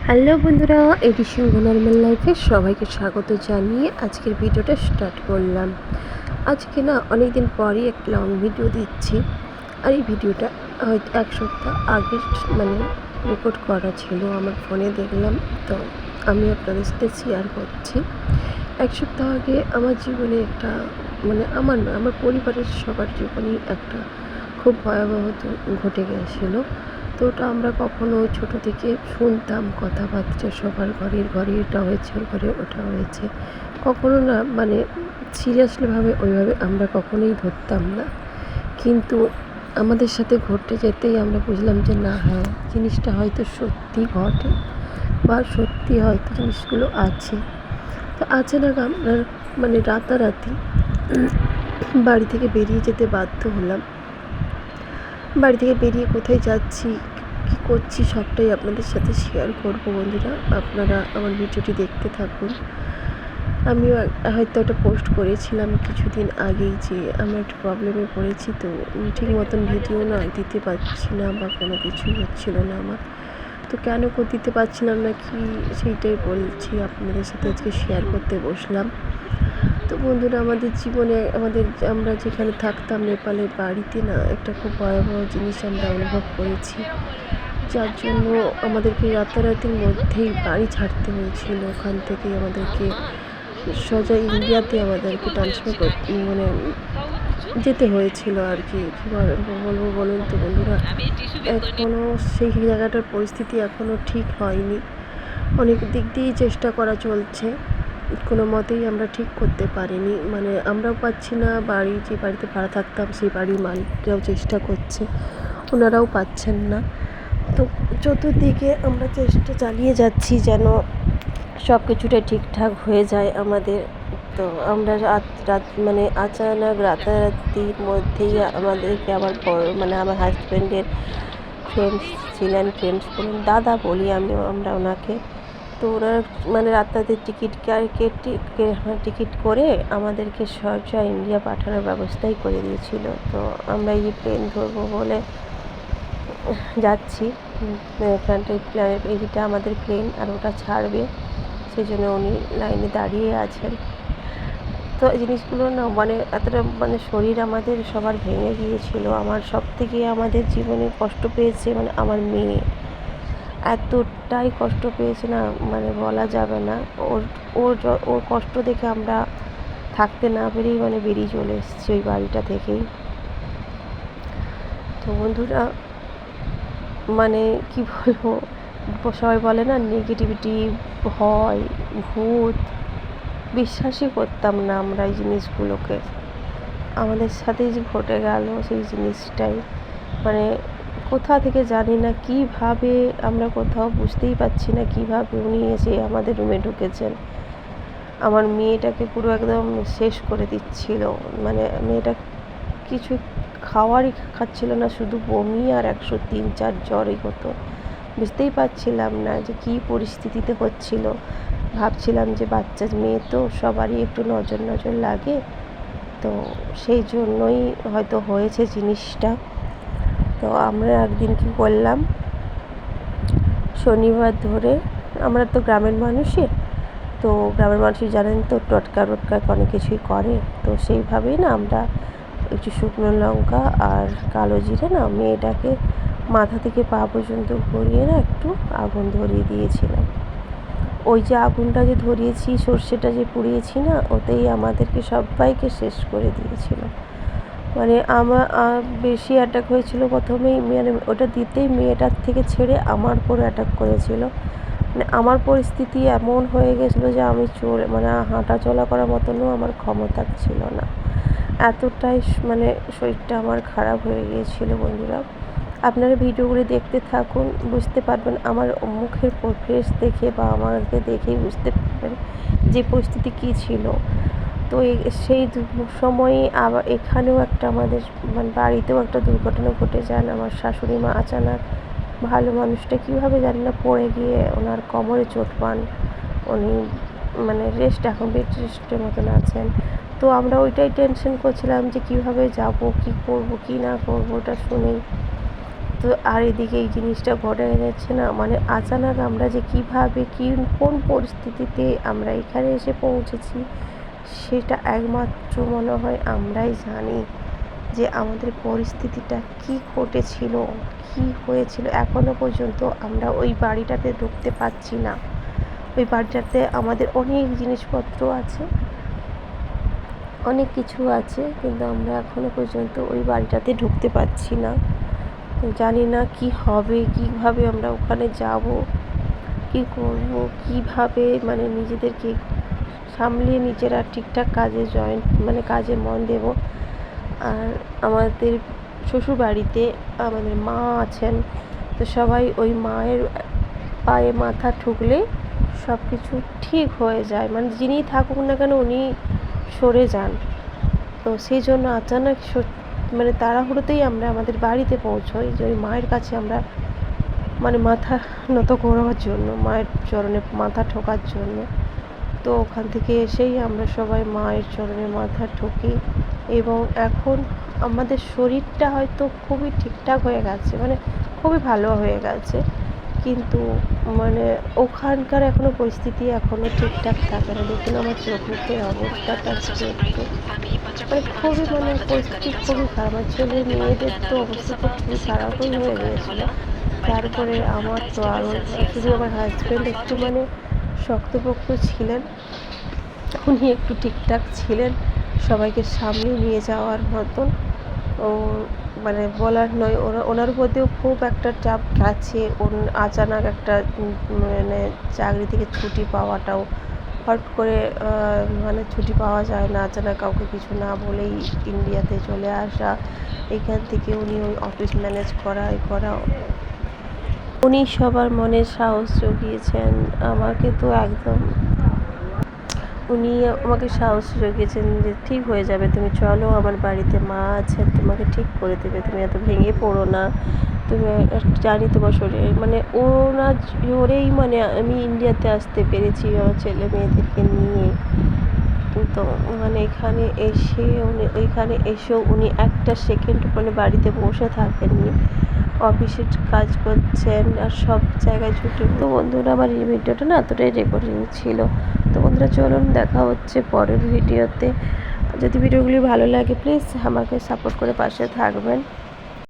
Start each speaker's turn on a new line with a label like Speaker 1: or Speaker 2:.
Speaker 1: Hello বন্ধুরা, এটি সিংহ normal লাইফে সবাইকে স্বাগত জানিয়ে আজকের ভিডিওটা স্টার্ট করলাম। আজকে অনেক দিন পরই একটা লং ভিডিও দিচ্ছি। আর এই ভিডিওটা হয়তো এক সপ্তাহ আগে রেকর্ড করা ছিল, আমার ফোনে দেখলাম, তো আমি আপনাদের সাথে শেয়ার করছি। এক সপ্তাহ আগে আমার জীবনে একটা আমার নয়, আমার পরিবারের সবার জীবনেই একটা খুব ভয়াবহ ঘটে গিয়েছিলো। তো ওটা আমরা কখনো ছোটো থেকে শুনতাম কথাবার্তা, সবার ঘরে এটা হয়েছে, ওর ঘরে ওটা হয়েছে, কখনো সিরিয়াসলিভাবে ওইভাবে আমরা কখনোই ধরতাম না। কিন্তু আমাদের সাথে ঘটে যেতেই আমরা বুঝলাম যে না, হ্যাঁ, জিনিসটা হয়তো সত্যি ঘটে বা সত্যি হয়তো জিনিসগুলো আছে। তো আচানক আমরা রাতারাতি বাড়ি থেকে বেরিয়ে যেতে বাধ্য হলাম। বাড়ি থেকে বেরিয়ে কোথায় যাচ্ছি, কী করছি, সবটাই আপনাদের সাথে শেয়ার করব। বন্ধুরা, আপনারা আমার ভিডিওটি দেখতে থাকুন। আমিও হয়তো একটা পোস্ট করেছিলাম কিছুদিন আগেই যে আমি একটা প্রবলেমে পড়েছি, তো ঠিক মতন ভিডিও দিতে পারছি না বা কোনো কিছুই হচ্ছিল না আমার। তো কেন দিতে পারছিলাম না কি, সেইটাই বলছি, আপনাদের সাথে আজকে শেয়ার করতে বসলাম। তো বন্ধুরা, আমাদের জীবনে আমরা যেখানে থাকতাম নেপালের বাড়িতে একটা খুব ভয়াবহ জিনিস আমরা অনুভব করেছি, যার জন্য আমাদেরকে রাতারাতির মধ্যেই বাড়ি ছাড়তে হয়েছিল। ওখান থেকে আমাদেরকে সোজা ইন্ডিয়াতে আমাদেরকে ট্রান্সফার যেতে হয়েছিল আর কি। কী বলবো বলুন তো বন্ধুরা, এখনও সেই জায়গাটার পরিস্থিতি এখনও ঠিক হয়নি। অনেক দিক দিয়েই চেষ্টা করা চলছে, কোনো মতেই আমরা ঠিক করতে পারিনি। আমরাও পাচ্ছি না, যে বাড়িতে ভাড়া থাকতাম সেই বাড়ির মালিকরাও চেষ্টা করছে, ওনারাও পাচ্ছেন না। তো চতুর্দিকে আমরা চেষ্টা চালিয়ে যাচ্ছি যেন সব কিছুটা ঠিকঠাক হয়ে যায় আমাদের। তো আমরা আচানক রাতারাতির মধ্যেই আমাদেরকে আমার হাজব্যান্ডের ফ্রেন্ডস ছিলেন, বলুন, দাদা বলি আমরা ওনাকে। তো ওরা রাতারাতি টিকিট করে আমাদেরকে সোজা ইন্ডিয়া পাঠানোর ব্যবস্থাই করে দিয়েছিল। তো আমরা এই প্লেন ধরবো বলে যাচ্ছি, এখানটায় এইটা আমাদের প্লেন আর ওটা ছাড়বে, সেই জন্য উনি লাইনে দাঁড়িয়ে আছেন। তো এই জিনিসগুলো এতটা শরীর আমাদের সবার ভেঙে গিয়েছিল। আমার সবথেকে আমাদের জীবনে কষ্ট পেয়েছে আমার মেয়ে, এতটাই কষ্ট পেয়েছে না, বলা যাবে না। ওর কষ্ট দেখে আমরা থাকতে না পেরেই বেরিয়ে চলে এসেছি ওই বাড়িটা থেকেই। তো বন্ধুরা, কি বলবো, সবাই বলে না নেগেটিভিটি, ভয়, ভূত, বিশ্বাসই করতাম না আমরা এই জিনিসগুলোকে। আমাদের সাথেই যে ঘটে গেল সেই জিনিসটাই কোথা থেকে জানি না, কিভাবে আমরা কোথাও বুঝতেই পারছি না কিভাবে উনি এসে আমাদের রুমে ঢুকেছেন। আমার মেয়েটাকে পুরো একদম শেষ করে দিচ্ছিল। মেয়েটা কিছু খাওয়ারই খাচ্ছিল না, শুধু বমি আর 103-4 জ্বরই হতো। বুঝতেই পারছিলাম না যে কী পরিস্থিতিতে হচ্ছিল। ভাবছিলাম যে বাচ্চা মেয়ে তো সবারই একটু নজর লাগে, তো সেই জন্যই হয়তো হয়েছে জিনিসটা। তো আমরা একদিন কী করলাম, শনিবার ধরে, আমরা তো গ্রামের মানুষই, তো গ্রামের মানুষই জানেন তো, টটকা অনেক কিছুই করে। তো সেইভাবেই আমরা একটু শুকনো লঙ্কা আর কালো জিরে মেয়েটাকে মাথা থেকে পা পর্যন্ত ঘুরিয়ে একটু আগুন ধরিয়ে দিয়েছিলাম। ওই যে আগুনটা যে ধরিয়েছি, সর্ষেটা যে পুড়িয়েছি ওতেই আমাদেরকে সবাইকে শেষ করে দিয়েছিল। আমার বেশি অ্যাটাক হয়েছিল প্রথমেই, ওটা দিতেই মেয়েটার থেকে ছেড়ে আমার উপর অ্যাটাক করেছিল। আমার পরিস্থিতি এমন হয়ে গেছিলো যে আমি হাঁটা চলা করার মতনও আমার ক্ষমতা ছিল না, এতটাই শরীরটা আমার খারাপ হয়ে গিয়েছিল। বন্ধুরা, আপনারা ভিডিওগুলি দেখতে থাকুন, বুঝতে পারবেন, আমার মুখের ফেস দেখে বা আমাকে দেখেই বুঝতে পারবেন যে পরিস্থিতি কী ছিল। তো সেই সময়ে আবার এখানেও একটা আমাদের বাড়িতেও একটা দুর্ঘটনা ঘটে যান। আমার শাশুড়ি মা আচানক, ভালো মানুষটা কীভাবে জানি না পড়ে গিয়ে ওনার কোমরে চোট পান, উনি এখন বেড রেস্টের মতন আছেন। তো আমরা ওইটাই টেনশন করছিলাম যে কীভাবে যাব, কী করব, কী না করবো, ওটা শুনেই। তো আর এদিকে এই জিনিসটা ঘটে যাচ্ছে না, মানে আচানক আমরা যে কীভাবে কোন পরিস্থিতিতে আমরা এখানে এসে পৌঁছেছি সেটা একমাত্র মনে হয় আমরাই জানি, যে আমাদের পরিস্থিতিটা কি ঘটেছিল, কি হয়েছিল। এখনো পর্যন্ত আমরা ওই বাড়িটাতে ঢুকতে পারছি না। ওই বাড়িটাতে আমাদের অনেক জিনিসপত্র আছে, অনেক কিছু আছে, কিন্তু আমরা এখনো পর্যন্ত ওই বাড়িটাতে ঢুকতে পারছি না। জানি না কি হবে, কিভাবে আমরা ওখানে যাব, কি করব, কিভাবে মানে নিজেদেরকে সামলিয়ে নিজেরা ঠিকঠাক কাজে মন দেব। আর আমাদের শ্বশুর বাড়িতে আমাদের মা আছেন, তো সবাই ওই মায়ের পায়ে মাথা ঠুকলে সব কিছু ঠিক হয়ে যায়, মানে যিনিই থাকুক না কেন উনি সরে যান। তো সেই জন্য আচানক মানে তাড়াহুড়োতেই আমরা আমাদের বাড়িতে পৌঁছোই, যে ওই মায়ের কাছে আমরা মানে মাথা নত করার জন্য, মায়ের চরণে মাথা ঠোকার জন্য। তো ওখান থেকে এসেই আমরা সবাই মায়ের চরণে মাথা ঠুকি, এবং এখন আমাদের শরীরটা হয়তো খুবই ঠিকঠাক হয়ে গেছে, মানে খুবই ভালো হয়ে গেছে, কিন্তু মানে ওখানকার এখনও পরিস্থিতি এখনও ঠিকঠাক থাকে না। দেখুন আমার চোখ মুখের অবস্থাটা একটু মানে খুবই মানে পরিস্থিতি খুবই খারাপ। আমার ছেলে মেয়েদের তো অবস্থা তো খুবই খারাপই হয়ে গিয়েছিল। তারপরে আমার তো আরও শুধু আমার হাজব্যান্ড একটু মানে শক্তপোক্ত ছিলেন, উনি একটু ঠিকঠাক ছিলেন, সবাইকে সামনে নিয়ে যাওয়ার মতন। ও মানে বলার নয়, ওনার উপরেও খুব একটা চাপ গেছে। আচানক একটা মানে চাকরি থেকে ছুটি পাওয়াটাও হট করে মানে ছুটি পাওয়া যায় না, আচানক কাউকে কিছু না বলেই ইন্ডিয়াতে চলে আসা, এখান থেকে উনি ওই অফিস ম্যানেজ করা উনি সবার মনে সাহস জুগিয়েছেন। আমাকে তো একদম উনি আমাকে সাহস জুগিয়েছেন যে ঠিক হয়ে যাবে, তুমি চলো, আমার বাড়িতে মা আছেন, তোমাকে ঠিক করে দেবে, তুমি এত ভেঙে পড়ো না, তুমি জানি তোমার শরীরে মানে ওনার জোরেই মানে আমি ইন্ডিয়াতে আসতে পেরেছি আমার ছেলে মেয়েদেরকে নিয়ে। তো মানে এখানে এসেও উনি একটা সেকেন্ড মানে বাড়িতে বসে থাকেননি, অফিসের কাজ করছেন আর সব জায়গায় ছুটে। তো বন্ধুরা আমার এই ভিডিওটা না এতটাই রেকর্ডিং ছিল। তো বন্ধুরা চলুন দেখা হচ্ছে পরের ভিডিওতে। যদি ভিডিওগুলি ভালো লাগে প্লিজ আমাকে সাপোর্ট করে পাশে থাকবেন।